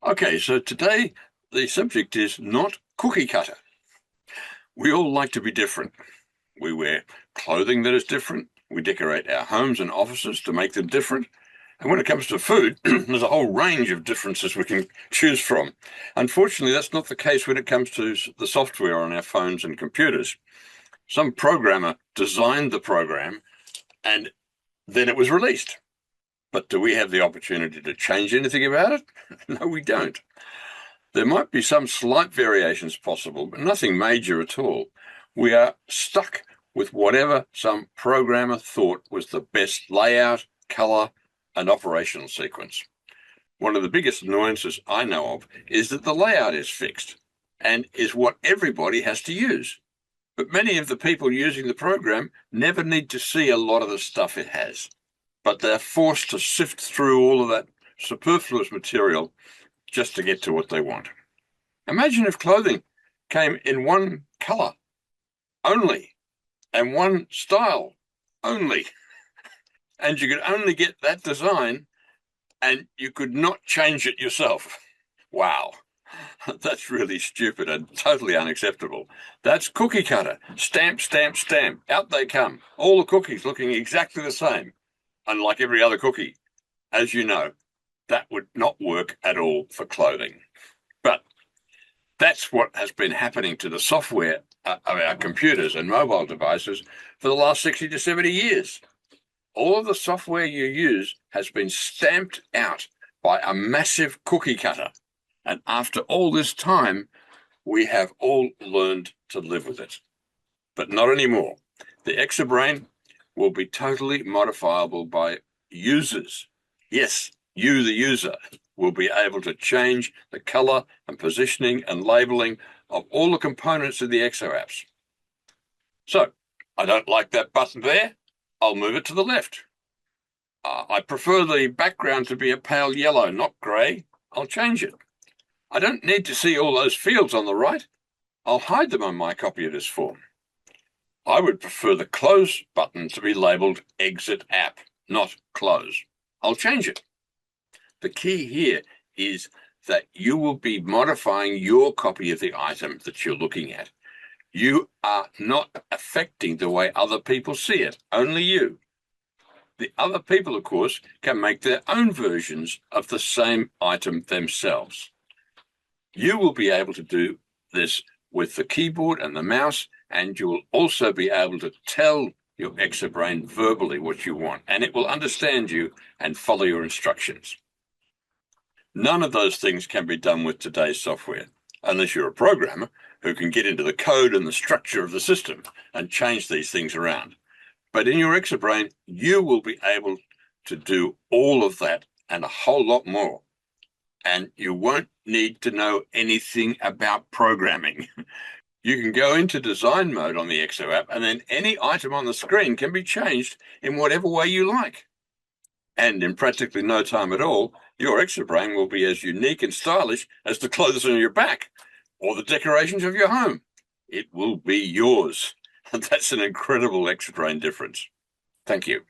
Okay, so today the subject is not cookie cutter. We all like to be different. We wear clothing that is different. We decorate our homes and offices to make them different. And when it comes to food, there's a whole range of differences we can choose from. Unfortunately, that's not the case when it comes to the software on our phones and computers. Some programmer designed the program and then it was released. But do we have the opportunity to change anything about it? No, we don't. There might be some slight variations possible, but nothing major at all. We are stuck with whatever some programmer thought was the best layout, color, and operational sequence. One of the biggest annoyances I know of is that the layout is fixed and is what everybody has to use. But many of the people using the program never need to see a lot of the stuff it has. But they're forced to sift through all of that superfluous material just to get to what they want. Imagine if clothing came in one color only and one style only, and you could only get that design and you could not change it yourself. Wow, that's really stupid and totally unacceptable. That's cookie cutter. Stamp, stamp, stamp. Out they come. All the cookies looking exactly the same, unlike every other cookie. As you know, that would not work at all for clothing. But that's what has been happening to the software of our computers and mobile devices for the last 60 to 70 years. All of the software you use has been stamped out by a massive cookie cutter. And after all this time, we have all learned to live with it. But not anymore. The ExoBrain will be totally modifiable by users. Yes, you, the user, will be able to change the color and positioning and labeling of all the components of the Exo apps. So, I don't like that button there. I'll move it to the left. I prefer the background to be a pale yellow, not grey. I'll change it. I don't need to see all those fields on the right. I'll hide them on my copy of this form. I would prefer the close button to be labeled exit app, not close. I'll change it. The key here is that you will be modifying your copy of the item that you're looking at. You are not affecting the way other people see it, only you. The other people, of course, can make their own versions of the same item themselves. You will be able to do this with the keyboard and the mouse, and you will also be able to tell your ExoBrain verbally what you want, and it will understand you and follow your instructions. None of those things can be done with today's software, unless you're a programmer who can get into the code and the structure of the system and change these things around. But in your ExoBrain, you will be able to do all of that and a whole lot more. And you won't need to know anything about programming. You can go into design mode on the Exo app, and then any item on the screen can be changed in whatever way you like. And in practically no time at all, your ExoBrain will be as unique and stylish as the clothes on your back or the decorations of your home. It will be yours. And that's an incredible ExoBrain difference. Thank you.